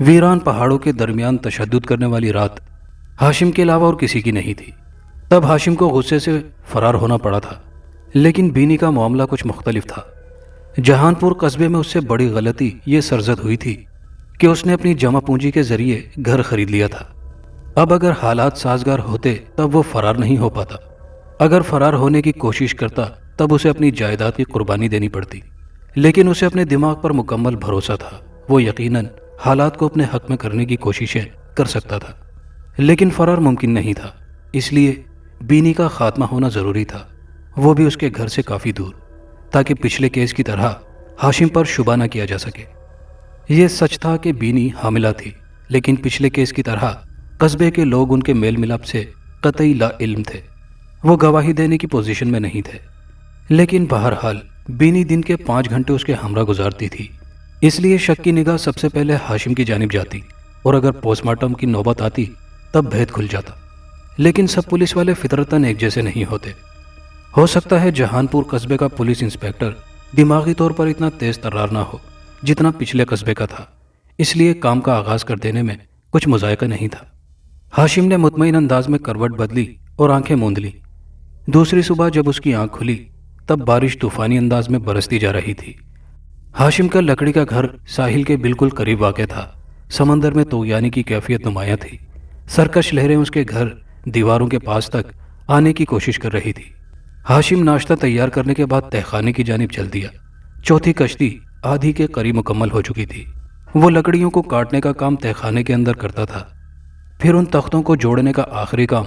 ویران پہاڑوں کے درمیان تشدد کرنے والی رات ہاشم کے علاوہ اور کسی کی نہیں تھی۔ تب ہاشم کو غصے سے فرار ہونا پڑا تھا، لیکن بینی کا معاملہ کچھ مختلف تھا۔ جہان پور قصبے میں اس سے بڑی غلطی یہ سرزد ہوئی تھی کہ اس نے اپنی جمع پونجی کے ذریعے گھر خرید لیا تھا۔ اب اگر حالات سازگار ہوتے تب وہ فرار نہیں ہو پاتا۔ اگر فرار ہونے کی کوشش کرتا تب اسے اپنی جائیداد کی قربانی دینی پڑتی، لیکن اسے اپنے دماغ پر مکمل بھروسہ تھا۔ وہ یقیناً حالات کو اپنے حق میں کرنے کی کوششیں کر سکتا تھا، لیکن فرار ممکن نہیں تھا۔ اس لیے بینی کا خاتمہ ہونا ضروری تھا، وہ بھی اس کے گھر سے کافی دور، تاکہ پچھلے کیس کی طرح ہاشم پر شبہ نہ کیا جا سکے۔ یہ سچ تھا کہ بینی حاملہ تھی، لیکن پچھلے کیس کی طرح قصبے کے لوگ ان کے میل ملاپ سے قطعی لا علم تھے۔ وہ گواہی دینے کی پوزیشن میں نہیں تھے، لیکن بہرحال بینی دن کے 5 گھنٹے اس کے ہمراہ گزارتی تھی، اس لیے شک کی نگاہ سب سے پہلے ہاشم کی جانب جاتی، اور اگر پوسٹ مارٹم کی نوبت آتی تب بھید کھل جاتا۔ لیکن سب پولیس والے فطرتاً ایک جیسے نہیں ہوتے۔ ہو سکتا ہے جہان پور قصبے کا پولیس انسپیکٹر دماغی طور پر اتنا تیز ترار نہ ہو جتنا پچھلے قصبے کا تھا، اس لیے کام کا آغاز کر دینے میں کچھ مذائقہ نہیں تھا۔ ہاشم نے مطمئن انداز میں کروٹ بدلی اور آنکھیں موند لی۔ دوسری صبح جب اس کی آنکھ کھلی تب بارش طوفانی انداز میں برستی جا رہی تھی۔ ہاشم کا لکڑی کا گھر ساحل کے بالکل قریب واقع تھا۔ سمندر میں طغیانی کی کیفیت نمایاں تھی۔ سرکش لہریں اس کے گھر دیواروں کے پاس تک آنے کی کوشش کر رہی تھی۔ ہاشم ناشتہ تیار کرنے کے بعد تہخانے کی جانب چل دیا۔ چوتھی کشتی آدھی کے قریب مکمل ہو چکی تھی۔ وہ لکڑیوں کو کاٹنے کا کام تہخانے کے اندر کرتا تھا، پھر ان تختوں کو جوڑنے کا آخری کام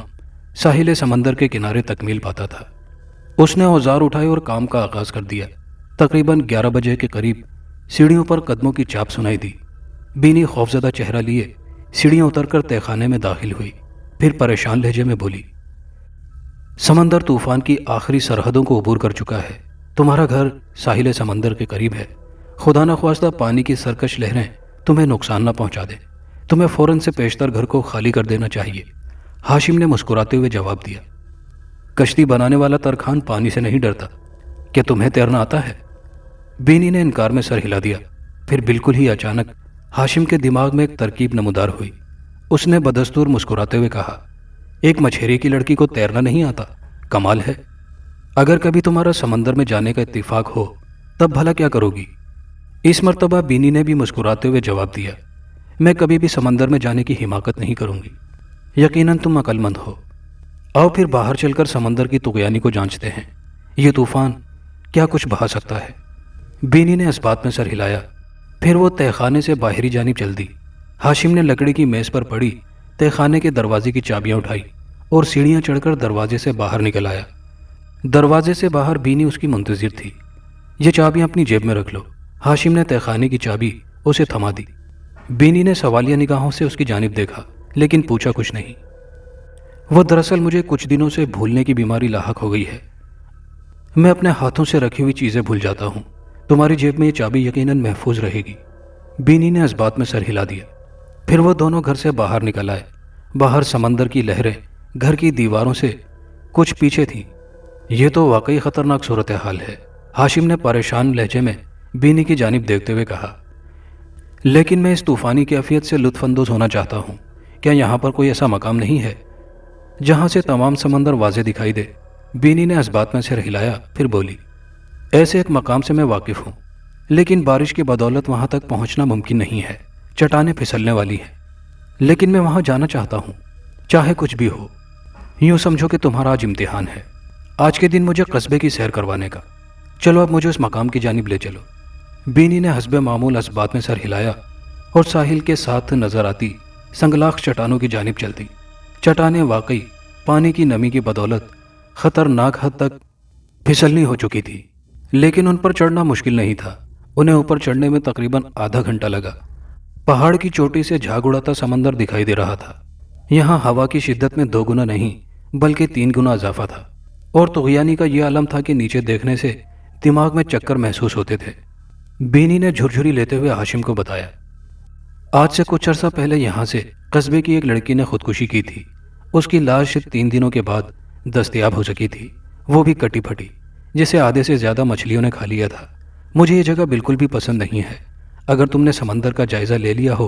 ساحل سمندر کے کنارے تکمیل پاتا تھا۔ اس نے اوزار اٹھائے اور کام کا آغاز کر دیا۔ تقریباً 11 بجے کے قریب سیڑھیوں پر قدموں کی چاپ سنائی دی۔ بینی خوفزدہ چہرہ لیے سیڑھیاں اتر کر تہخانے میں داخل ہوئی، پھر پریشان لہجے میں بولی، سمندر طوفان کی آخری سرحدوں کو عبور کر چکا ہے۔ تمہارا گھر ساحل سمندر کے قریب ہے۔ خدا نخواستہ پانی کی سرکش لہریں تمہیں نقصان نہ پہنچا دیں۔ تمہیں فوراً سے پیشتر گھر کو خالی کر دینا چاہیے۔ ہاشم نے مسکراتے ہوئے جواب دیا، کشتی بنانے والا ترکھان پانی سے نہیں ڈرتا، کیا تمہیں تیرنا آتا ہے؟ بینی نے انکار میں سر ہلا دیا۔ پھر بالکل ہی اچانک ہاشم کے دماغ میں ایک ترکیب نمودار ہوئی۔ اس نے بدستور مسکراتے ہوئے کہا، ایک مچھیرے کی لڑکی کو تیرنا نہیں آتا؟ کمال ہے۔ اگر کبھی تمہارا سمندر میں جانے کا اتفاق ہو تب بھلا کیا کرو گی؟ اس مرتبہ بینی نے بھی مسکراتے ہوئے جواب دیا، میں کبھی بھی سمندر میں جانے کی حماقت نہیں کروں گی۔ یقیناً تم عقل مند ہو۔ آؤ پھر باہر چل کر سمندر کی طغیانی کو جانچتے ہیں۔ یہ طوفان کیا کچھ بہا سکتا ہے؟ بینی نے اس بات میں سر ہلایا۔ پھر وہ تہخانے سے باہری جانب چل دی۔ ہاشم نے لکڑی کی میز پر پڑی تہخانے کے دروازے کی چابیاں اٹھائی اور سیڑھیاں چڑھ کر دروازے سے باہر نکل آیا۔ دروازے سے باہر بینی اس کی منتظر تھی۔ یہ چابیاں اپنی جیب میں رکھ لو۔ ہاشم نے تہخانے کی چابی اسے تھما دی۔ بینی نے سوالیہ نگاہوں سے اس کی جانب دیکھا، لیکن پوچھا کچھ نہیں۔ وہ دراصل مجھے کچھ دنوں سے بھولنے کی بیماری لاحق ہو گئی ہے۔ میں اپنے ہاتھوں سے رکھی ہوئی چیزیں بھول جاتا ہوں۔ تمہاری جیب میں یہ چابی یقیناً محفوظ رہے گی۔ بینی نے اس بات میں سر ہلا دیا۔ پھر وہ دونوں گھر سے باہر نکل آئے۔ باہر سمندر کی لہریں گھر کی دیواروں سے کچھ پیچھے تھیں۔ یہ تو واقعی خطرناک صورتحال ہے، ہاشم نے پریشان لہجے میں بینی کی جانب دیکھتے ہوئے کہا، لیکن میں اس طوفانی کیفیت سے لطف اندوز ہونا چاہتا ہوں۔ کیا یہاں پر کوئی ایسا مقام نہیں ہے جہاں سے تمام سمندر واضح دکھائی دے؟ بینی نے اس بات میں سر ہلایا، پھر بولی، ایسے ایک مقام سے میں واقف ہوں، لیکن بارش کی بدولت وہاں تک پہنچنا ممکن نہیں ہے۔ چٹانیں پھسلنے والی ہیں، لیکن میں وہاں جانا چاہتا ہوں، چاہے کچھ بھی ہو۔ یوں سمجھو کہ تمہارا آج امتحان ہے، آج کے دن مجھے قصبے کی سیر کروانے کا۔ چلو اب مجھے اس مقام کی جانب لے چلو۔ بینی نے حسب معمول اس بات میں سر ہلایا اور ساحل کے ساتھ نظر آتی سنگلاخ چٹانوں کی جانب چلتی۔ چٹانیں واقعی پانی کی نمی کی بدولت خطرناک حد تک پھسلنی ہو چکی تھی، لیکن ان پر چڑھنا مشکل نہیں تھا۔ انہیں اوپر چڑھنے میں تقریباً آدھا گھنٹہ لگا۔ پہاڑ کی چوٹی سے جھاگ اڑاتا سمندر دکھائی دے رہا تھا۔ یہاں ہوا کی شدت میں 2 گنا نہیں بلکہ 3 گنا اضافہ تھا، اور طغیانی کا یہ عالم تھا کہ نیچے دیکھنے سے دماغ میں چکر محسوس ہوتے تھے۔ بینی نے جھرجھری لیتے ہوئے ہاشم کو بتایا، آج سے کچھ عرصہ پہلے یہاں سے قصبے کی ایک لڑکی نے خودکشی کی تھی۔ اس کی لاش 3 دنوں کے بعد دستیاب ہو سکی تھی، وہ بھی کٹی پھٹی، جسے آدھے سے زیادہ مچھلیوں نے کھا لیا تھا۔ مجھے یہ جگہ بالکل بھی پسند نہیں ہے۔ اگر تم نے سمندر کا جائزہ لے لیا ہو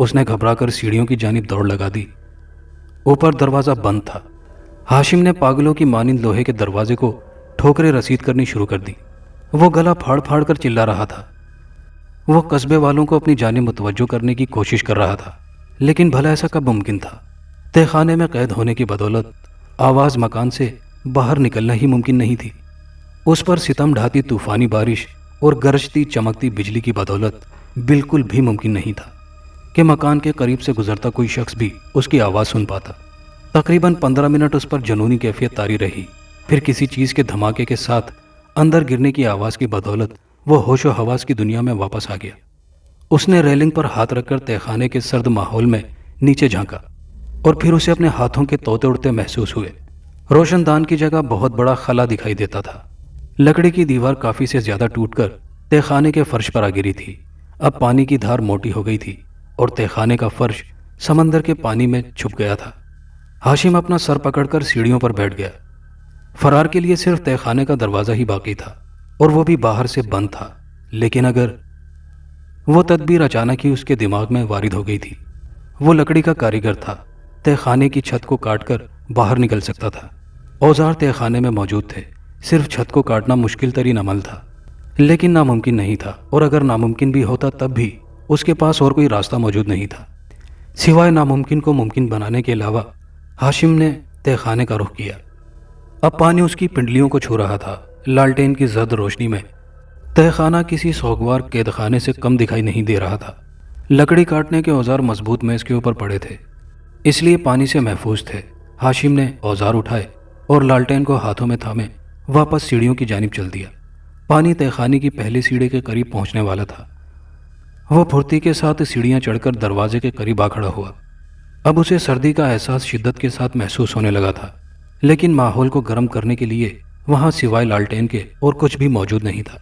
اس نے گھبرا کر سیڑھیوں کی جانب دوڑ لگا دی۔ اوپر دروازہ بند تھا۔ ہاشم نے پاگلوں کی مانند لوہے کے دروازے کو ٹھوکریں رسید کرنی شروع کر دی۔ وہ گلا پھاڑ پھاڑ کر چلا رہا تھا۔ وہ قصبے والوں کو اپنی جانب متوجہ کرنے کی کوشش کر رہا تھا، لیکن بھلا ایسا کب ممکن تھا؟ تہ خانے میں قید ہونے کی بدولت آواز مکان سے باہر نکلنا ہی ممکن نہیں تھی۔ اس پر ستم ڈھاتی طوفانی بارش اور گرجتی چمکتی بجلی کی بدولت بالکل بھی ممکن نہیں تھا کہ مکان کے قریب سے گزرتا کوئی شخص بھی اس کی آواز سن پاتا۔ تقریباً 15 منٹ اس پر جنونی کیفیت طاری رہی، پھر کسی چیز کے دھماکے کے ساتھ اندر گرنے کی آواز کی بدولت وہ ہوش و حواس کی دنیا میں واپس آ گیا۔ اس نے ریلنگ پر ہاتھ رکھ کر تہ خانے کے سرد ماحول میں نیچے جھانکا، اور پھر اسے اپنے ہاتھوں کے طوطے اڑتے محسوس ہوئے۔ روشن دان کی جگہ بہت بڑا خلا دکھائی دیتا تھا۔ لکڑی کی دیوار کافی سے زیادہ ٹوٹ کر تہ خانے کے فرش پر آ گری تھی۔ اب پانی کی دھار موٹی ہو گئی تھی اور تہ خانے کا فرش سمندر کے پانی میں چھپ گیا تھا۔ ہاشم اپنا سر پکڑ کر سیڑھیوں پر بیٹھ گیا۔ فرار کے لیے صرف تہ خانے کا دروازہ ہی باقی تھا، اور وہ بھی باہر سے بند تھا۔ لیکن اگر وہ تدبیر اچانک ہی اس کے دماغ میں وارد ہو گئی تھی۔ وہ لکڑی کا کاریگر تھا، تہ خانے کی چھت کو کاٹ کر باہر نکل سکتا تھا۔ اوزار تہ خانے میں موجود تھے، صرف چھت کو کاٹنا مشکل ترین عمل تھا، لیکن ناممکن نہیں تھا، اور اگر ناممکن بھی ہوتا تب بھی اس کے پاس اور کوئی راستہ موجود نہیں تھا سوائے ناممکن کو ممکن بنانے کے علاوہ۔ ہاشم نے تہ خانے کا رخ کیا۔ اب پانی اس کی پنڈلیوں کو چھو رہا تھا۔ لالٹین کی زرد روشنی میں تہ خانہ کسی سوگوار قید خانے سے کم دکھائی نہیں دے رہا تھا۔ لکڑی کاٹنے کے اوزار مضبوط میز کے اوپر پڑے تھے، اس لیے پانی سے محفوظ تھے۔ ہاشم نے اوزار اٹھائے اور لالٹین کو ہاتھوں میں تھامے واپس سیڑھیوں کی جانب چل دیا۔ پانی تہ خانے کی پہلی سیڑھی کے قریب پہنچنے والا تھا۔ وہ پھرتی کے ساتھ سیڑھیاں چڑھ کر دروازے کے قریب آ کھڑا ہوا۔ اب اسے سردی کا احساس شدت کے ساتھ محسوس ہونے لگا تھا، لیکن ماحول کو گرم کرنے کے لیے وہاں سوائے لالٹین کے اور کچھ بھی موجود نہیں تھا،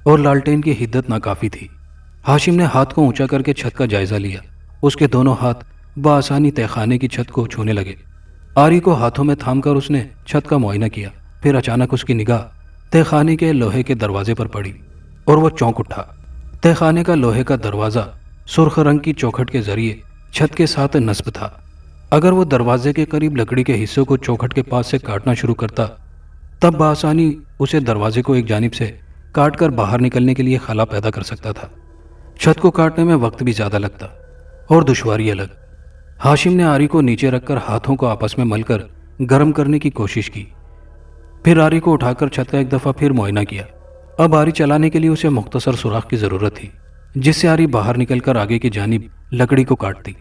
اور لالٹین کی حدت ناکافی تھی۔ ہاشم نے ہاتھ کو اونچا کر کے چھت کا جائزہ لیا۔ اس کے دونوں ہاتھ بآسانی تہ خانے کی چھت کو چھونے لگے۔ آری کو ہاتھوں میں تھام کر اس نے چھت کا معائنہ کیا۔ پھر اچانک اس کی نگاہ تہ خانے کے لوہے کے دروازے پر پڑی اور وہ چونک اٹھا۔ تہ خانے کا لوہے کا دروازہ سرخ رنگ کی چوکھٹ کے ذریعے چھت کے ساتھ نصب تھا۔ اگر وہ دروازے کے قریب لکڑی کے حصوں کو چوکھٹ کے پاس سے کاٹنا شروع کرتا، تب بآسانی اسے دروازے کو ایک جانب سے کاٹ کر باہر نکلنے کے لیے خلا پیدا کر سکتا تھا۔ چھت کو کاٹنے میں وقت بھی زیادہ لگتا اور دشواری الگ۔ ہاشم نے آری کو نیچے رکھ کر ہاتھوں کو آپس میں مل کر گرم کرنے کی کوشش کی، پھر آری کو اٹھا کر چھت کا ایک دفعہ پھر معائنہ کیا۔ اب آری چلانے کے لیے اسے مختصر سوراخ کی ضرورت تھی، جس سے آری باہر نکل کر آگے کی جانب لکڑی کو کاٹتی۔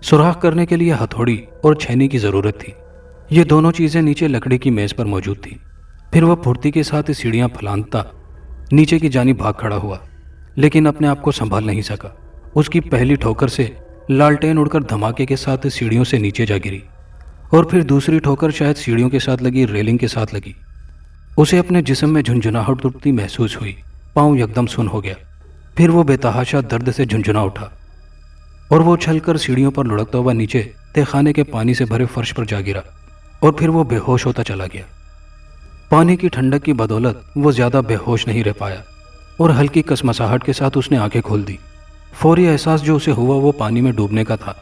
سوراخ کرنے کے لیے ہتھوڑی اور چھینی کی ضرورت تھی۔ یہ دونوں چیزیں نیچے لکڑی کی میز پر موجود تھیں۔ پھر وہ پھرتی کے ساتھ سیڑھیاں پھلانتا نیچے کی جانب بھاگ کھڑا ہوا، لیکن اپنے آپ کو سنبھال نہیں سکا۔ اس کی پہلی ٹھوکر سے لالٹین اڑ کر دھماکے کے ساتھ سیڑھیوں سے نیچے جا گری، اور پھر دوسری ٹھوکر شاید سیڑھیوں کے ساتھ لگی ریلنگ کے ساتھ لگی۔ اسے اپنے جسم میں جھنجھناہٹ اٹھتی محسوس ہوئی۔ پاؤں یکدم سن ہو گیا۔ پھر وہ بے تحاشا درد سے جھنجھنا اٹھا، اور وہ چھل کر سیڑھیوں پر لڑکتا ہوا نیچے تہ خانے کے پانی سے بھرے فرش پر جا گرا، اور پھر وہ بے ہوش ہوتا چلا گیا۔ پانی کی ٹھنڈک کی بدولت وہ زیادہ بے ہوش نہیں رہ پایا، اور ہلکی کسمساہٹ کے ساتھ اس نے آنکھیں کھول دی۔ فوری احساس جو اسے ہوا وہ پانی میں ڈوبنے کا تھا۔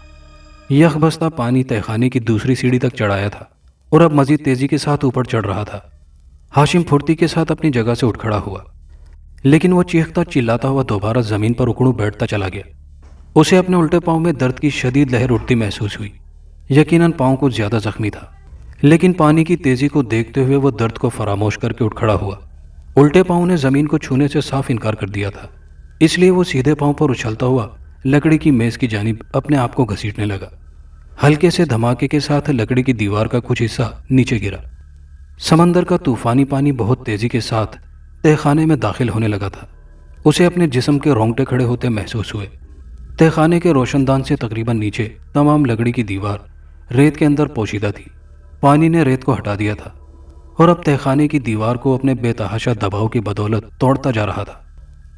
یخ بستہ پانی تہ خانے کی دوسری سیڑھی تک چڑھایا تھا، اور اب مزید تیزی کے ساتھ اوپر چڑھ رہا تھا۔ ہاشم پھرتی کے ساتھ اپنی جگہ سے اٹھ کھڑا ہوا، لیکن وہ چیختا چلاتا ہوا دوبارہ زمین پر اکڑوں بیٹھتا چلا گیا۔ اسے اپنے الٹے پاؤں میں درد کی شدید لہر اٹھتی محسوس ہوئی۔ یقیناً پاؤں کو زیادہ زخمی تھا، لیکن پانی کی تیزی کو دیکھتے ہوئے وہ درد کو فراموش کر کے اٹھ کھڑا ہوا۔ الٹے پاؤں نے زمین کو چھونے سے صاف انکار کر دیا تھا، اس لیے وہ سیدھے پاؤں پر اچھلتا ہوا لکڑی کی میز کی جانب اپنے آپ کو گھسیٹنے لگا۔ ہلکے سے دھماکے کے ساتھ لکڑی کی دیوار کا کچھ حصہ نیچے گرا۔ سمندر کا طوفانی پانی بہت تیزی کے ساتھ تہ خانے میں داخل ہونے لگا تھا۔ اسے اپنے جسم کے رونگٹے کھڑے ہوتے محسوس ہوئے۔ تہ خانے کے روشن دان سے تقریباً نیچے تمام لکڑی کی دیوار ریت کے اندر پوشیدہ تھی۔ پانی نے ریت کو ہٹا دیا تھا، اور اب تہ خانے کی دیوار کو اپنے بے تحاشا دباؤ کی بدولت توڑتا جا رہا تھا۔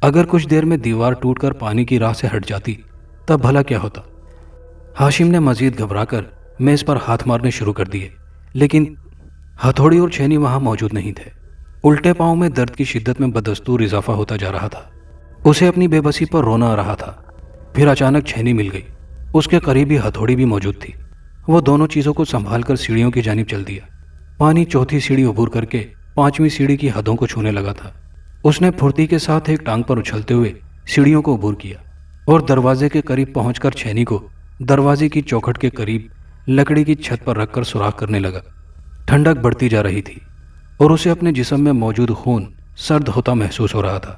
اگر کچھ دیر میں دیوار ٹوٹ کر پانی کی راہ سے ہٹ جاتی تب بھلا کیا ہوتا؟ ہاشم نے مزید گھبرا کر میز پر ہاتھ مارنے شروع کر دیے، لیکن ہتھوڑی اور چھینی وہاں موجود نہیں تھے۔ الٹے پاؤں میں درد کی شدت میں بدستور اضافہ ہوتا جا رہا تھا۔ اسے اپنی بے بسی پر رونا آ رہا تھا۔ پھر اچانک چھینی مل گئی۔ اس کے قریب ہی ہتھوڑی بھی موجود تھی۔ وہ دونوں چیزوں کو سنبھال کر سیڑھیوں کی جانب چل دیا۔ پانی چوتھی سیڑھی عبور کر کے پانچویں سیڑھی کی حدوں کو چھونے لگا تھا۔ اس نے پھرتی کے ساتھ ایک ٹانگ پر اچھلتے ہوئے سیڑھیوں کو عبور کیا اور دروازے کے قریب پہنچ کر چھینی کو دروازے کی چوکھٹ کے قریب لکڑی کی چھت پر رکھ کر سوراخ کرنے لگا۔ ٹھنڈک بڑھتی جا رہی تھی اور اسے اپنے جسم میں موجود خون سرد ہوتا محسوس ہو رہا تھا،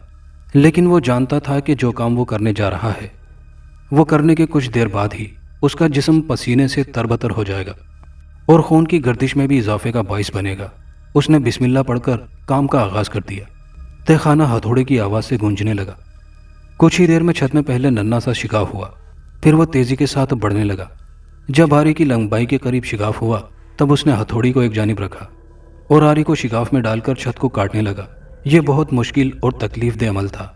لیکن وہ جانتا تھا کہ جو کام وہ کرنے جا رہا ہے وہ کرنے کے کچھ دیر بعد ہی اس کا جسم پسینے سے تربتر ہو جائے گا اور خون کی گردش میں بھی اضافے کا باعث بنے گا۔ اس نے بسم اللہ پڑھ کر کام کا آغاز کر دیا۔ تہ خانہ ہتھوڑے کی آواز سے گونجنے لگا۔ کچھ ہی دیر میں چھت میں پہلے ننھا سا شگاف ہوا، پھر وہ تیزی کے ساتھ بڑھنے لگا۔ جب آری کی لمبائی کے قریب شگاف ہوا تب اس نے ہتھوڑی کو ایک جانب رکھا اور آری کو شگاف میں ڈال کر چھت کو کاٹنے لگا۔ یہ بہت مشکل اور تکلیف دہ عمل تھا۔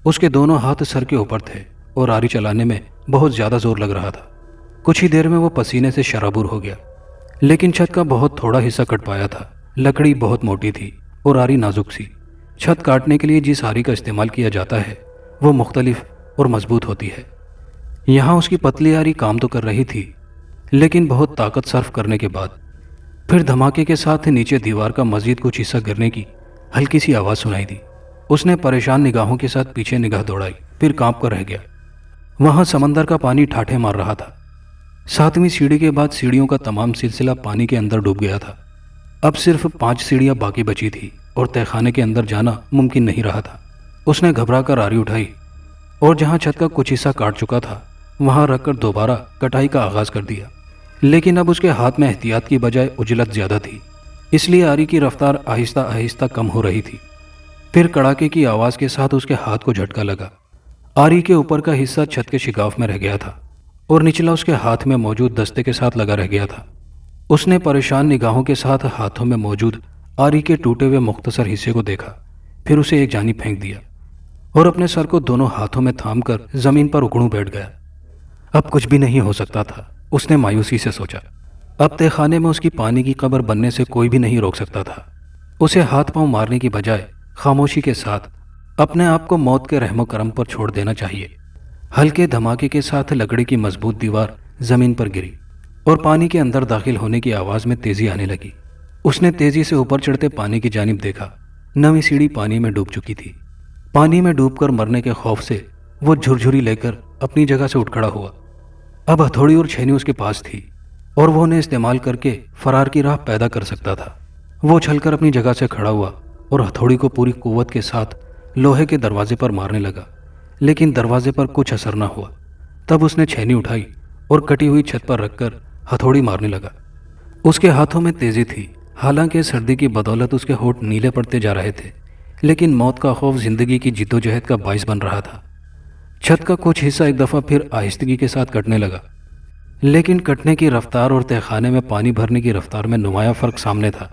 اس کے دونوں ہاتھ سر کے اوپر تھے اور آری چلانے میں بہت زیادہ زور لگ رہا تھا۔ کچھ ہی دیر میں وہ پسینے سے شرابور ہو گیا، لیکن چھت کا بہت تھوڑا حصہ کٹ پایا تھا۔ لکڑی بہت موٹی تھی اور آری نازک سی۔ چھت کاٹنے کے لیے جس آری کا استعمال کیا جاتا ہے وہ مختلف اور مضبوط ہوتی ہے۔ یہاں اس کی پتلی آری کام تو کر رہی تھی، لیکن بہت طاقت صرف کرنے کے بعد پھر دھماکے کے ساتھ نیچے دیوار کا مزید کچھ حصہ گرنے کی ہلکی سی آواز سنائی دی۔ اس نے پریشان نگاہوں کے ساتھ پیچھے نگاہ دوڑائی، پھر کانپ کر رہ گیا۔ وہاں سمندر کا پانی ٹھاٹھے مار رہا تھا۔ ساتویں سیڑھی کے بعد سیڑھیوں کا تمام سلسلہ پانی کے اندر ڈوب گیا تھا۔ اب صرف 5 سیڑھیاں باقی بچی تھی اور تہ خانے کے اندر جانا ممکن نہیں رہا تھا۔ اس نے گھبرا کر آری اٹھائی اور جہاں چھت کا کچھ حصہ کاٹ چکا تھا وہاں رکھ کر دوبارہ کٹائی کا آغاز کر دیا، لیکن اب اس کے ہاتھ میں احتیاط کی بجائے عجلت زیادہ تھی، اس لیے آری کی رفتار آہستہ آہستہ کم ہو رہی تھی۔ پھر کڑاکے کی آواز کے ساتھ اس کے ہاتھ کو جھٹکا لگا۔ آری کے اوپر کا حصہ چھت کے شگاف میں رہ گیا تھا اور نچلا اس کے ہاتھ میں موجود دستے کے ساتھ لگا رہ گیا تھا۔ اس نے پریشان نگاہوں کے ساتھ ہاتھوں میں موجود آری کے ٹوٹے ہوئے مختصر حصے کو دیکھا، پھر اسے ایک جانب پھینک دیا اور اپنے سر کو دونوں ہاتھوں میں تھام کر زمین پر اکڑوں بیٹھ گیا۔ اب کچھ بھی نہیں ہو سکتا تھا، اس نے مایوسی سے سوچا۔ اب تہ خانے میں اس کی پانی کی قبر بننے سے کوئی بھی نہیں روک سکتا تھا۔ اسے ہاتھ پاؤں مارنے کی بجائے خاموشی کے ساتھ اپنے آپ کو موت کے رحم و کرم پر چھوڑ دینا چاہیے۔ ہلکے دھماکے کے ساتھ لکڑی کی مضبوط دیوار زمین پر گری اور پانی کے اندر داخل ہونے کی آواز میں تیزی آنے لگی۔ اس نے تیزی سے اوپر چڑھتے پانی کی جانب دیکھا۔ 9ویں سیڑھی پانی میں ڈوب چکی تھی۔ پانی میں ڈوب کر مرنے کے خوف سے وہ جھرجھری لے کر اپنی جگہ سے اٹھ کھڑا ہوا۔ اب ہتھوڑی اور چھینی اس کے پاس تھی اور وہ انہیں استعمال کر کے فرار کی راہ پیدا کر سکتا تھا۔ وہ اچھل کر اپنی جگہ سے کھڑا ہوا اور ہتھوڑی کو پوری قوت کے ساتھ لوہے کے دروازے پر مارنے لگا، لیکن دروازے پر کچھ اثر نہ ہوا۔ تب اس نے چھینی اٹھائی اور کٹی ہوئی چھت پر رکھ کر ہتھوڑی مارنے لگا۔ اس کے ہاتھوں میں تیزی تھی، حالانکہ سردی کی بدولت اس کے ہونٹ نیلے پڑتے جا رہے تھے، لیکن موت کا خوف زندگی کی جدوجہد کا باعث بن رہا تھا۔ چھت کا کچھ حصہ ایک دفعہ پھر آہستگی کے ساتھ کٹنے لگا، لیکن کٹنے کی رفتار اور تہ خانے میں پانی بھرنے کی رفتار میں نمایاں فرق سامنے تھا۔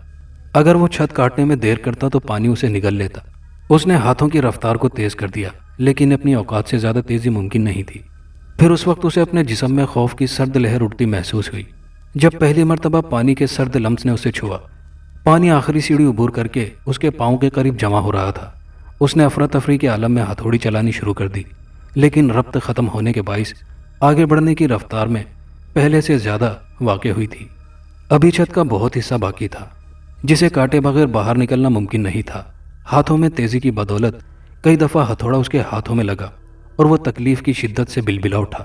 اگر وہ چھت کاٹنے میں دیر کرتا تو پانی اسے نگل لیتا۔ اس نے ہاتھوں کی رفتار کو تیز کر دیا، لیکن اپنی اوقات سے زیادہ تیزی ممکن نہیں تھی۔ پھر اس وقت اسے اپنے جسم میں خوف کی سرد لہر اٹھتی محسوس ہوئی جب پہلی مرتبہ پانی کے سرد لمس نے اسے چھوا۔ پانی آخری سیڑھی عبور کر کے اس کے پاؤں کے قریب جمع ہو رہا تھا۔ اس نے افراتفری کے عالم میں ہتھوڑی چلانی شروع کر دی، لیکن ربط ختم ہونے کے باعث آگے بڑھنے کی رفتار میں پہلے سے زیادہ واقع ہوئی تھی۔ ابھی چھت کا بہت حصہ باقی تھا جسے کاٹے بغیر باہر نکلنا ممکن نہیں تھا۔ ہاتھوں میں تیزی کی بدولت کئی دفعہ ہتھوڑا اس کے ہاتھوں میں لگا اور وہ تکلیف کی شدت سے بلبلا اٹھا،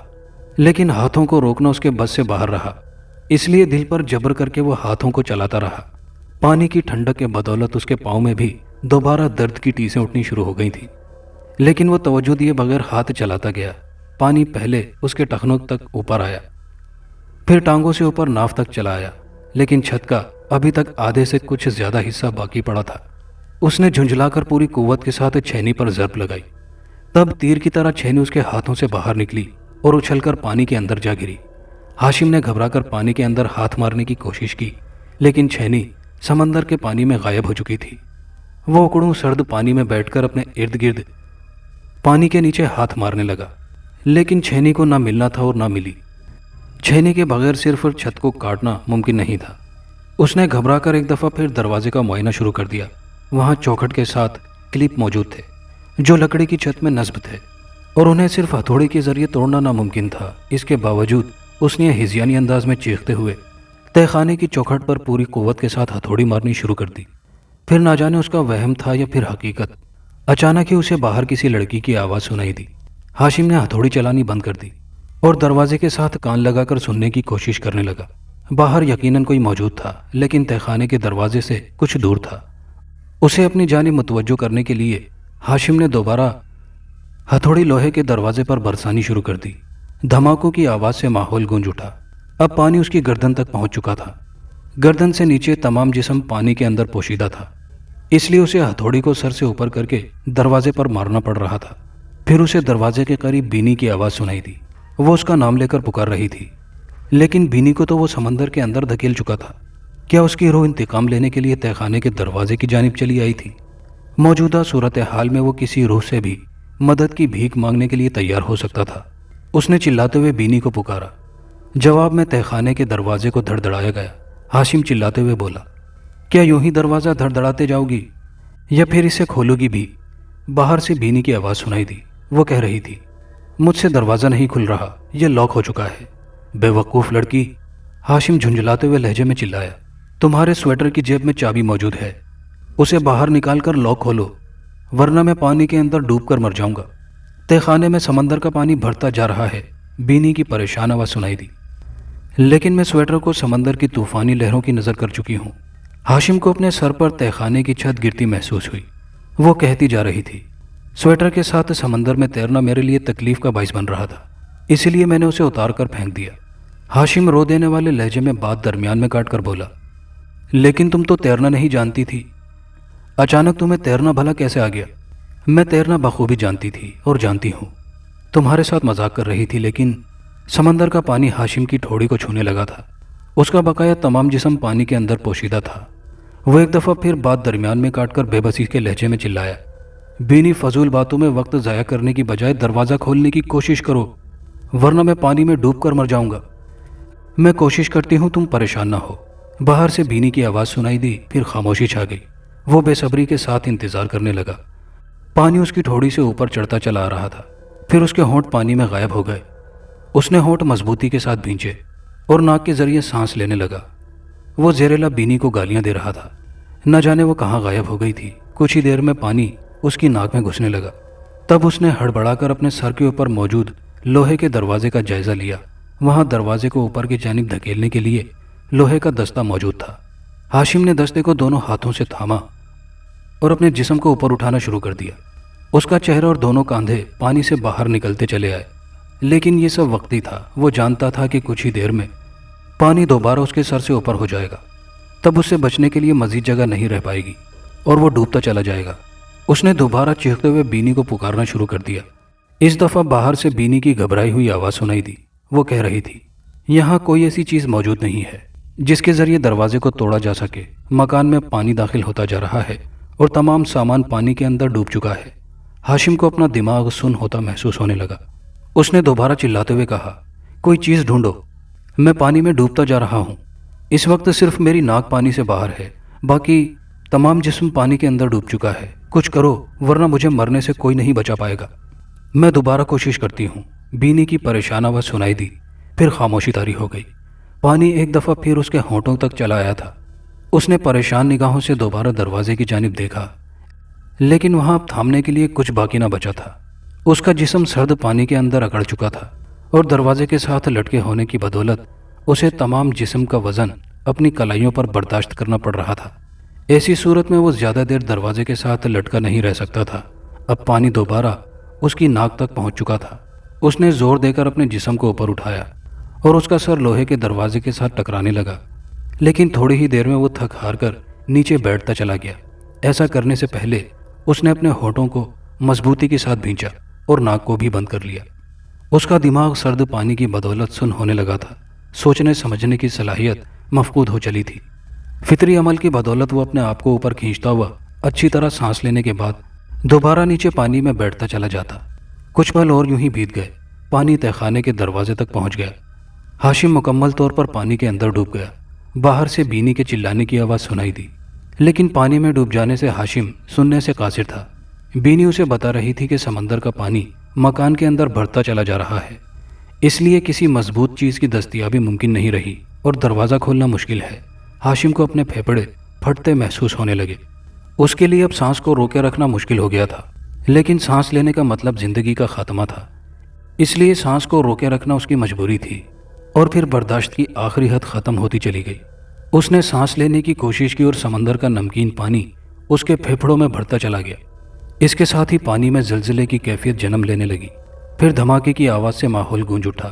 لیکن ہاتھوں کو روکنا اس کے بس سے باہر رہا، اس لیے دل پر جبر کر کے وہ ہاتھوں کو چلاتا رہا۔ پانی کی ٹھنڈک کے بدولت اس کے پاؤں میں بھی دوبارہ درد کی ٹیسیں اٹھنی شروع ہو گئی تھیں، لیکن وہ توجہ دیے بغیر ہاتھ چلاتا گیا۔ پانی پہلے اس کے ٹخنوں تک اوپر آیا، پھر ٹانگوں سے اوپر ناف تک چلا آیا، لیکن چھت کا ابھی تک آدھے سے کچھ زیادہ حصہ باقی پڑا تھا۔ اس نے جھنجھلا کر پوری قوت کے ساتھ چھینی پر ضرب لگائی۔ تب تیر کی طرح چھینی اس کے ہاتھوں سے باہر نکلی اور اچھل کر پانی کے اندر جا گری۔ ہاشم نے گھبرا کر پانی کے اندر ہاتھ مارنے کی کوشش کی، لیکن چھینی سمندر کے پانی میں غائب ہو چکی تھی۔ وہ اکڑوں سرد پانی میں بیٹھ کر اپنے ارد گرد پانی کے نیچے ہاتھ مارنے لگا، لیکن چھینی کو نہ ملنا تھا اور نہ ملی۔ چھینی کے بغیر صرف چھت کو کاٹنا ممکن نہیں تھا۔ اس نے گھبرا کر ایک دفعہ پھر دروازے کا معائنہ شروع کر دیا۔ وہاں چوکھٹ کے ساتھ کلپ موجود تھے جو لکڑی کی چھت میں نصب تھے۔ اور انہیں صرف ہتھوڑی کے ذریعے توڑنا ناممکن تھا۔ اس کے باوجود اس نے ہذیانی انداز میں چیختے ہوئے تہہ خانے کی چوکھٹ پر پوری قوت کے ساتھ ہتھوڑی مارنی شروع کر دی۔ پھر نہ جانے اس کا وہم تھا یا پھر حقیقت، اچانک ہی اسے باہر کسی لڑکی کی آواز سنائی دی۔ ہاشم نے ہتھوڑی چلانی بند کر دی اور دروازے کے ساتھ کان لگا کر سننے کی کوشش کرنے لگا۔ باہر یقیناً کوئی موجود تھا، لیکن تہہ خانے کے دروازے سے کچھ دور تھا۔ اسے اپنی جانب متوجہ کرنے کے لیے ہاشم نے دوبارہ ہتھوڑی لوہے کے دروازے پر برسانی شروع کر دی۔ دھماکوں کی آواز سے ماحول گونج اٹھا۔ اب پانی اس کی گردن تک پہنچ چکا تھا۔ گردن سے نیچے تمام جسم پانی کے اندر پوشیدہ تھا، اس لیے اسے ہتھوڑی کو سر سے اوپر کر کے دروازے پر مارنا پڑ رہا تھا۔ پھر اسے دروازے کے قریب بینی کی آواز سنائی دی۔ وہ اس کا نام لے کر پکار رہی تھی، لیکن بینی کو تو وہ سمندر کے اندر دھکیل چکا تھا۔ کیا اس کی روح انتقام لینے کے لیے تہہ خانے کے دروازے کی جانب چلی آئی تھی؟ موجودہ صورتحال میں وہ کسی روح سے بھی مدد کی بھیک مانگنے کے لیے تیار ہو سکتا تھا۔ اس نے چلاتے ہوئے بینی کو پکارا۔ جواب میں تہہ خانے کے دروازے کو دھڑدھڑایا گیا۔ ہاشم چلاتے ہوئے بولا، کیا یوں ہی دروازہ دھڑدھڑاتے جاؤ گی یا پھر اسے کھولو گی بھی؟ باہر سے بینی کی آواز سنائی دی۔ وہ کہہ رہی تھی، مجھ سے دروازہ نہیں کھل رہا، یہ لاک ہو چکا ہے۔ بے وقوف لڑکی، ہاشم جھنجھلاتے ہوئے لہجے میں چلایا، تمہارے سویٹر کی جیب میں چابی موجود ہے، اسے باہر نکال کر لاک کھولو، ورنہ میں پانی کے اندر ڈوب کر مر جاؤں گا۔ تہہ خانے میں سمندر کا پانی بڑھتا جا رہا ہے، بینی کی پریشان آواز سنائی دی، لیکن میں سویٹر کو سمندر کی طوفانی لہروں کی نظر کر چکی ہوں۔ ہاشم کو اپنے سر پر تہہ خانے کی چھت گرتی محسوس ہوئی۔ وہ کہتی جا رہی تھی، سویٹر کے ساتھ سمندر میں تیرنا میرے لیے تکلیف کا باعث بن رہا تھا، اسی لیے میں نے اسے اتار کر پھینک دیا۔ ہاشم رو دینے والے لہجے میں بات درمیان میں کاٹ کر بولا، لیکن تم تو تیرنا نہیں جانتی تھی، اچانک تمہیں تیرنا بھلا کیسے آ گیا؟ میں تیرنا بخوبی جانتی تھی اور جانتی ہوں، تمہارے ساتھ مذاق کر رہی تھی، لیکن سمندر کا پانی ہاشم کی ٹھوڑی کو چھونے لگا تھا۔ اس کا بقایا تمام جسم پانی کے اندر پوشیدہ تھا۔ وہ ایک دفعہ پھر بات درمیان میں کاٹ کر بے بسی کے لہجے میں چلایا، بینی فضول باتوں میں وقت ضائع کرنے کی بجائے دروازہ کھولنے کی کوشش کرو، ورنہ میں پانی میں ڈوب کر مر جاؤں گا۔ میں کوشش کرتی ہوں، تم پریشان نہ ہو۔ باہر سے بینی کی آواز سنائی دی، پھر خاموشی چھا گئی۔ وہ بے صبری کے ساتھ انتظار کرنے لگا۔ پانی اس کی ٹھوڑی سے اوپر چڑھتا چلا آ رہا تھا، پھر اس کے ہونٹ پانی میں غائب ہو گئے۔ اس نے ہونٹ مضبوطی کے ساتھ بھینچے اور ناک کے ذریعے سانس لینے لگا۔ وہ زیرلا بینی کو گالیاں دے رہا تھا، نہ جانے وہ کہاں غائب ہو گئی تھی۔ کچھ ہی دیر میں پانی اس کی ناک میں گھسنے لگا۔ تب اس نے ہڑبڑا کر اپنے سر کے اوپر موجود لوہے کے دروازے کا جائزہ لیا۔ وہاں دروازے کو اوپر کی جانب دھکیلنے کے لیے لوہے کا دستہ موجود تھا۔ ہاشم نے دستے کو دونوں ہاتھوں سے تھاما اور اپنے جسم کو اوپر اٹھانا شروع کر دیا۔ اس کا چہرہ اور دونوں کاندھے پانی سے باہر نکلتے چلے آئے، لیکن یہ سب وقتی تھا۔ وہ جانتا تھا کہ کچھ ہی دیر میں پانی دوبارہ اس کے سر سے اوپر ہو جائے گا، تب اس سے بچنے کے لیے مزید جگہ نہیں رہ پائے گی اور وہ ڈوبتا چلا جائے گا۔ اس نے دوبارہ چیختے ہوئے بینی کو پکارنا شروع کر دیا۔ اس دفعہ باہر سے بینی کی گھبرائی ہوئی آواز سنائی دی۔ وہ کہہ رہی تھی، یہاں کوئی ایسی چیز موجود نہیں ہے جس کے ذریعے دروازے کو توڑا جا سکے۔ مکان میں پانی داخل ہوتا جا رہا ہے اور تمام سامان پانی کے اندر ڈوب چکا ہے۔ ہاشم کو اپنا دماغ سن ہوتا محسوس ہونے لگا۔ اس نے دوبارہ چلاتے ہوئے کہا، کوئی چیز ڈھونڈو، میں پانی میں ڈوبتا جا رہا ہوں۔ اس وقت صرف میری ناک پانی سے باہر ہے، باقی تمام جسم پانی کے اندر ڈوب چکا ہے۔ کچھ کرو ورنہ مجھے مرنے سے کوئی نہیں بچا پائے گا۔ میں دوبارہ کوشش کرتی ہوں، بینی کی پریشان آواز سنائی دی، پھر خاموشی طاری ہو گئی۔ پانی ایک دفعہ پھر اس کے ہونٹوں تک چلا آیا تھا۔ اس نے پریشان نگاہوں سے دوبارہ دروازے کی جانب دیکھا، لیکن وہاں اب تھامنے کے لیے کچھ باقی نہ بچا تھا۔ اس کا جسم سرد پانی کے اندر اکڑ چکا تھا اور دروازے کے ساتھ لٹکے ہونے کی بدولت اسے تمام جسم کا وزن اپنی کلائیوں پر برداشت کرنا پڑ رہا تھا۔ ایسی صورت میں وہ زیادہ دیر دروازے کے ساتھ لٹکا نہیں رہ سکتا تھا۔ اب پانی دوبارہ اس کی ناک تک پہنچ چکا تھا۔ اس نے زور دے کر اپنے جسم کو اوپر اٹھایا اور اس کا سر لوہے کے دروازے کے ساتھ ٹکرانے لگا، لیکن تھوڑی ہی دیر میں وہ تھک ہار کر نیچے بیٹھتا چلا گیا۔ ایسا کرنے سے پہلے اس نے اپنے ہونٹوں کو مضبوطی کے ساتھ بھینچا اور ناک کو بھی بند کر لیا۔ اس کا دماغ سرد پانی کی بدولت سن ہونے لگا تھا۔ سوچنے سمجھنے کی صلاحیت مفقود ہو چلی تھی۔ فطری عمل کی بدولت وہ اپنے آپ کو اوپر کھینچتا ہوا اچھی طرح سانس لینے کے بعد دوبارہ نیچے پانی میں بیٹھتا چلا جاتا۔ کچھ پل اور یوں ہی بیت گئے۔ پانی تہہ خانے کے دروازے تک پہنچ گیا۔ ہاشم مکمل طور پر پانی کے اندر ڈوب گیا۔ باہر سے بینی کے چلانے کی آواز سنائی دی، لیکن پانی میں ڈوب جانے سے ہاشم سننے سے قاصر تھا۔ بینی اسے بتا رہی تھی کہ سمندر کا پانی مکان کے اندر بڑھتا چلا جا رہا ہے، اس لیے کسی مضبوط چیز کی دستیابی ممکن نہیں رہی اور دروازہ کھولنا مشکل ہے۔ ہاشم کو اپنے پھیپھڑے پھٹتے محسوس ہونے لگے۔ اس کے لیے اب سانس کو روکے رکھنا مشکل ہو گیا تھا، لیکن سانس لینے کا مطلب زندگی کا خاتمہ تھا، اس لیے سانس کو روکے رکھنا اس کی مجبوری تھی۔ اور پھر برداشت کی آخری حد ختم ہوتی چلی گئی۔ اس نے سانس لینے کی کوشش کی اور سمندر کا نمکین پانی اس کے پھیپھڑوں میں بڑھتا چلا گیا۔ اس کے ساتھ ہی پانی میں زلزلے کی کیفیت جنم لینے لگی۔ پھر دھماکے کی آواز سے ماحول گونج اٹھا۔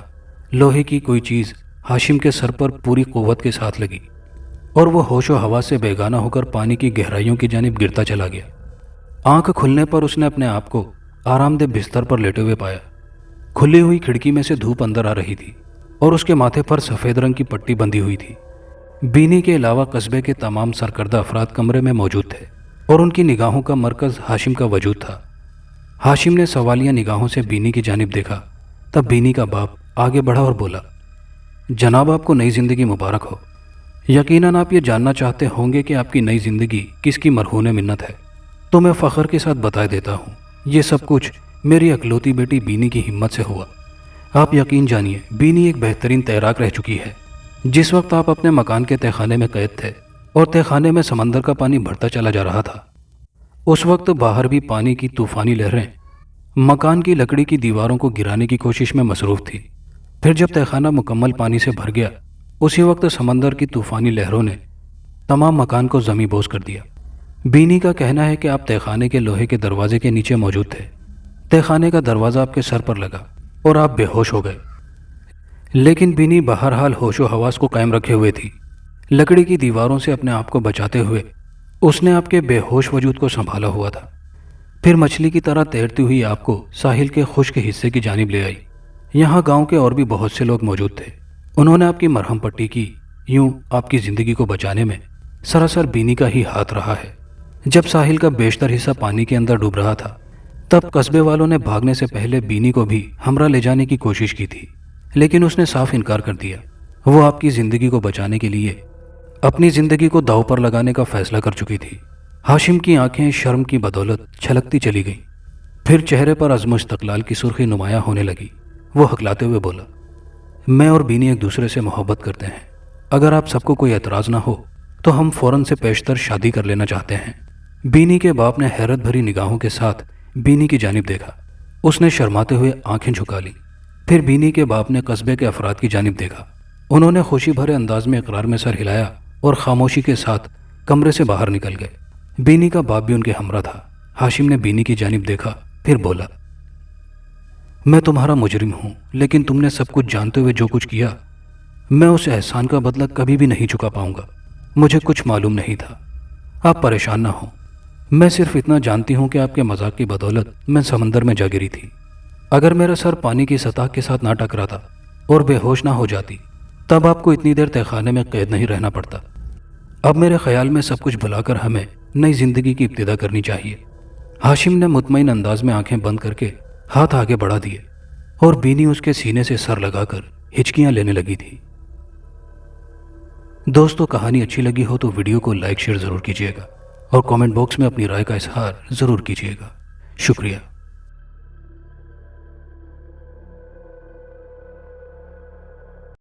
لوہے کی کوئی چیز ہاشم کے سر پر پوری قوت کے ساتھ لگی اور وہ ہوش و حواس سے بیگانہ ہو کر پانی کی گہرائیوں کی جانب گرتا چلا گیا۔ آنکھ کھلنے پر اس نے اپنے آپ کو آرام دہ بستر پر لیٹے ہوئے پایا۔ کھلی ہوئی کھڑکی میں سے دھوپ اندر آ رہی تھی اور اس کے ماتھے پر سفید رنگ کی پٹی بندھی ہوئی تھی۔ بینی کے علاوہ قصبے کے تمام سرکردہ افراد کمرے میں موجود تھے اور ان کی نگاہوں کا مرکز ہاشم کا وجود تھا۔ ہاشم نے سوالیہ نگاہوں سے بینی کی جانب دیکھا، تب بینی کا باپ آگے بڑھا اور بولا، جناب آپ کو نئی زندگی مبارک ہو۔ یقیناً آپ یہ جاننا چاہتے ہوں گے کہ آپ کی نئی زندگی کس کی مرہون منت ہے، تو میں فخر کے ساتھ بتا دیتا ہوں، یہ سب کچھ میری اکلوتی بیٹی بینی کی ہمت سے ہوا۔ آپ یقین جانیے، بینی ایک بہترین تیراک رہ چکی ہے۔ جس وقت آپ اپنے مکان کے تہخانے میں قید تھے اور تہخانے میں سمندر کا پانی بڑھتا چلا جا رہا تھا، اس وقت باہر بھی پانی کی طوفانی لہریں مکان کی لکڑی کی دیواروں کو گرانے کی کوشش میں مصروف تھی۔ پھر جب تہخانہ مکمل پانی سے بھر گیا، اسی وقت سمندر کی طوفانی لہروں نے تمام مکان کو زمیں بوس کر دیا۔ بینی کا کہنا ہے کہ آپ تہخانے کے لوہے کے دروازے کے نیچے موجود تھے۔ تہخانے کا دروازہ آپ کے سر پر لگا اور آپ بے ہوش ہو گئے، لیکن بینی بہرحال ہوش و حواس کو قائم رکھے ہوئے تھی۔ لکڑی کی دیواروں سے اپنے آپ کو بچاتے ہوئے اس نے آپ کے بے ہوش وجود کو سنبھالا ہوا تھا۔ پھر مچھلی کی طرح تیرتی ہوئی آپ کو ساحل کے خشک حصے کی جانب لے آئی۔ یہاں گاؤں کے اور بھی بہت سے لوگ موجود تھے۔ انہوں نے آپ کی مرہم پٹی کی۔ یوں آپ کی زندگی کو بچانے میں سراسر بینی کا ہی ہاتھ رہا ہے۔ جب ساحل کا بیشتر حصہ پانی کے اندر ڈوب رہا تھا، تب قصبے والوں نے بھاگنے سے پہلے بینی کو بھی ہمراہ لے جانے کی کوشش کی تھی، لیکن اس نے صاف انکار کر دیا۔ وہ آپ کی زندگی کو بچانے کے لیے اپنی زندگی کو داؤ پر لگانے کا فیصلہ کر چکی تھی۔ ہاشم کی آنکھیں شرم کی بدولت چھلکتی چلی گئیں۔ پھر چہرے پر عزم و استقلال کی سرخی نمایاں ہونے لگی۔ وہ ہکلاتے ہوئے بولا، میں اور بینی ایک دوسرے سے محبت کرتے ہیں۔ اگر آپ سب کو کوئی اعتراض نہ ہو تو ہم فوراً سے پیشتر شادی کر لینا چاہتے ہیں۔ بینی کے باپ نے حیرت بھری نگاہوں کے ساتھ بینی کی جانب دیکھا۔ اس نے شرماتے ہوئے آنکھیں جھکا لی۔ پھر بینی کے باپ نے قصبے کے افراد کی جانب دیکھا۔ انہوں نے خوشی بھرے انداز میں اقرار میں سر ہلایا اور خاموشی کے ساتھ کمرے سے باہر نکل گئے۔ بینی کا باپ بھی ان کے ہمراہ تھا۔ ہاشم نے بینی کی جانب دیکھا، پھر بولا، میں تمہارا مجرم ہوں، لیکن تم نے سب کچھ جانتے ہوئے جو کچھ کیا، میں اس احسان کا بدلہ کبھی بھی نہیں چکا پاؤں گا۔ مجھے کچھ معلوم نہیں تھا۔ آپ پریشان نہ ہوں، میں صرف اتنا جانتی ہوں کہ آپ کے مذاق کی بدولت میں سمندر میں جا گری تھی۔ اگر میرا سر پانی کی سطح کے ساتھ نہ ٹکراتا اور بے ہوش نہ ہو جاتی، تب آپ کو اتنی دیر تہخانے میں قید نہیں رہنا پڑتا۔ اب میرے خیال میں سب کچھ بھلا کر ہمیں نئی زندگی کی ابتدا کرنی چاہیے۔ ہاشم نے مطمئن انداز میں آنکھیں بند کر کے ہاتھ آگے بڑھا دیے اور بینی اس کے سینے سے سر لگا کر ہچکیاں لینے لگی تھی۔ دوستو، کہانی اچھی لگی ہو تو ویڈیو کو لائک شیئر ضرور کیجیے گا اور کامنٹ باکس میں اپنی رائے کا اظہار ضرور کیجیے گا۔ شکریہ۔